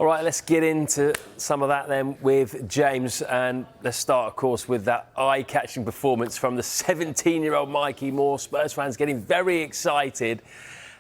All right, let's get into some of that then with James. And let's start, of course, with that eye-catching performance from the 17-year-old Mikey Moore. Spurs fans getting very excited.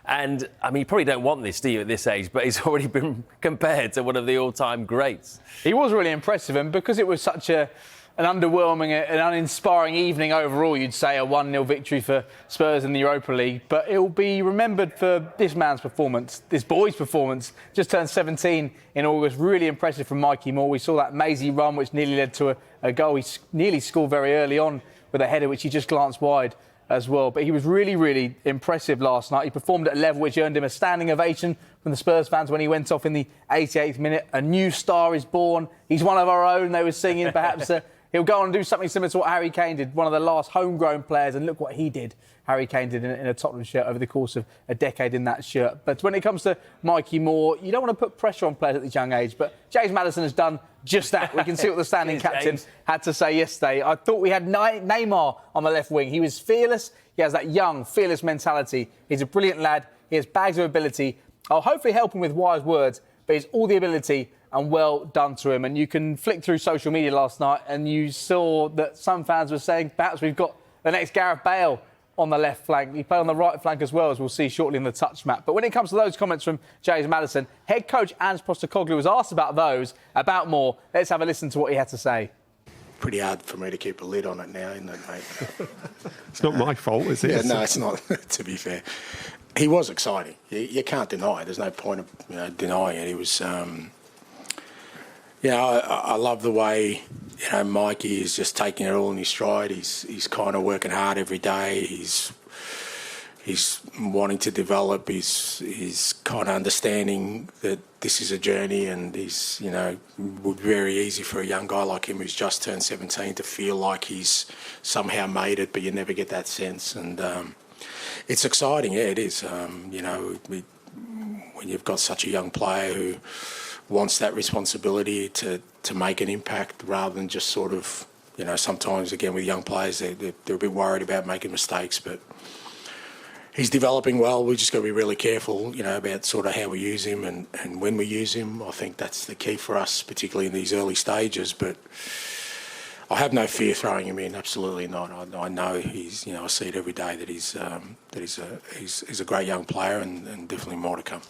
And, I mean, you probably don't want this, do you, at this age? But he's already been compared to one of the all-time greats. He was really impressive. And because it was such an underwhelming and uninspiring evening overall, you'd say a 1-0 victory for Spurs in the Europa League. But it will be remembered for this man's performance, this boy's performance. Just turned 17 in August. Really impressive from Mikey Moore. We saw that mazy run, which nearly led to a goal. He nearly scored very early on with a header, which he just glanced wide as well. But he was really, really impressive last night. He performed at a level which earned him a standing ovation from the Spurs fans when he went off in the 88th minute. A new star is born. He's one of our own, they were singing. Perhaps he'll go on and do something similar to what Harry Kane did, one of the last homegrown players. And look what he did, Harry Kane did in a Tottenham shirt over the course of a decade in that shirt. But when it comes to Mikey Moore, you don't want to put pressure on players at this young age. But James Maddison has done just that. We can see what the standing captain had to say yesterday. I thought we had Neymar on the left wing. He was fearless. He has that young, fearless mentality. He's a brilliant lad. He has bags of ability. I'll hopefully help him with wise words, but he's all the ability and well done to him. And you can flick through social media last night and you saw that some fans were saying perhaps we've got the next Gareth Bale on the left flank. He played on the right flank as well, as we'll see shortly in the touch map. But when it comes to those comments from James Maddison, head coach Ange Postecoglou was asked about those, about more. Let's have a listen to what he had to say. Pretty hard for me to keep a lid on it now, isn't it, mate? It's not my fault, is it? Yeah, no, it's not, to be fair. He was exciting. You can't deny it. There's no point of denying it. He was... I love the way, Mikey is just taking it all in his stride. He's kind of working hard every day. He's wanting to develop. He's kind of understanding that this is a journey, and he's, would be very easy for a young guy like him who's just turned 17 to feel like he's somehow made it, but you never get that sense. And it's exciting, yeah, it is. When you've got such a young player who wants that responsibility to make an impact rather than just sort of, sometimes, again, with young players, they're a bit worried about making mistakes, but he's developing well. We just got to be really careful, about sort of how we use him and when we use him. I think that's the key for us, particularly in these early stages, but I have no fear throwing him in, absolutely not. I know he's, I see it every day that he's a great young player and definitely more to come.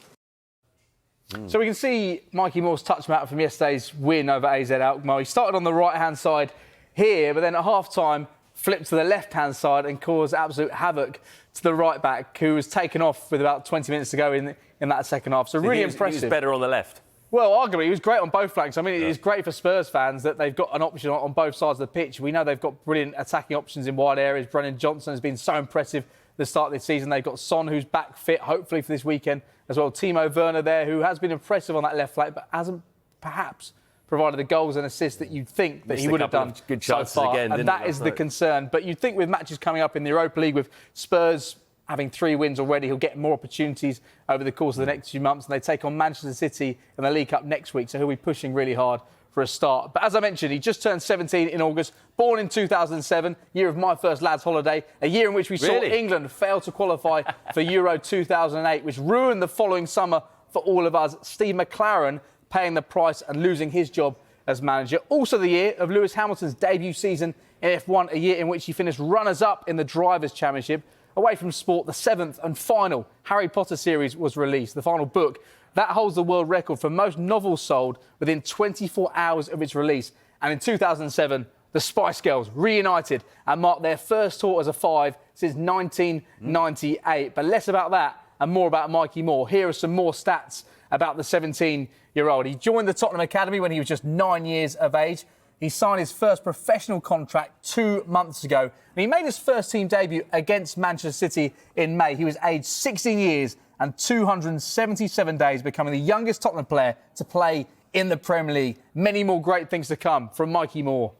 So we can see Mikey Moore's touch map from yesterday's win over AZ Alkmaar. He started on the right-hand side here, but then at half-time flipped to the left-hand side and caused absolute havoc to the right-back, who was taken off with about 20 minutes to go in that second half. So really impressive. He was better on the left. Well, arguably, he was great on both flanks. I mean, it's great for Spurs fans that they've got an option on both sides of the pitch. We know they've got brilliant attacking options in wide areas. Brennan Johnson has been so impressive at the start of this season. They've got Son, who's back fit, hopefully, for this weekend as well. Timo Werner there, who has been impressive on that left flank, but hasn't perhaps provided the goals and assists that you'd think that he would have done good so chances far. again, and that is the concern. But you'd think with matches coming up in the Europa League, with Spurs having 3 wins already, he'll get more opportunities over the course of the next few months. And they take on Manchester City in the League Cup next week, so he'll be pushing really hard for a start. But as I mentioned, he just turned 17 in August, born in 2007, year of my first lads' holiday, a year in which we saw England fail to qualify for Euro 2008, which ruined the following summer for all of us. Steve McClaren paying the price and losing his job as manager. Also the year of Lewis Hamilton's debut season in F1, a year in which he finished runners-up in the Drivers' Championship. Away from sport, the 7th and final Harry Potter series was released, the final book. That holds the world record for most novels sold within 24 hours of its release. And in 2007, the Spice Girls reunited and marked their first tour as a 5 since 1998. But less about that and more about Mikey Moore. Here are some more stats about the 17-year-old. He joined the Tottenham Academy when he was just 9 years of age. He signed his first professional contract 2 months ago. And he made his first team debut against Manchester City in May. He was aged 16 years and 277 days, becoming the youngest Tottenham player to play in the Premier League. Many more great things to come from Mikey Moore.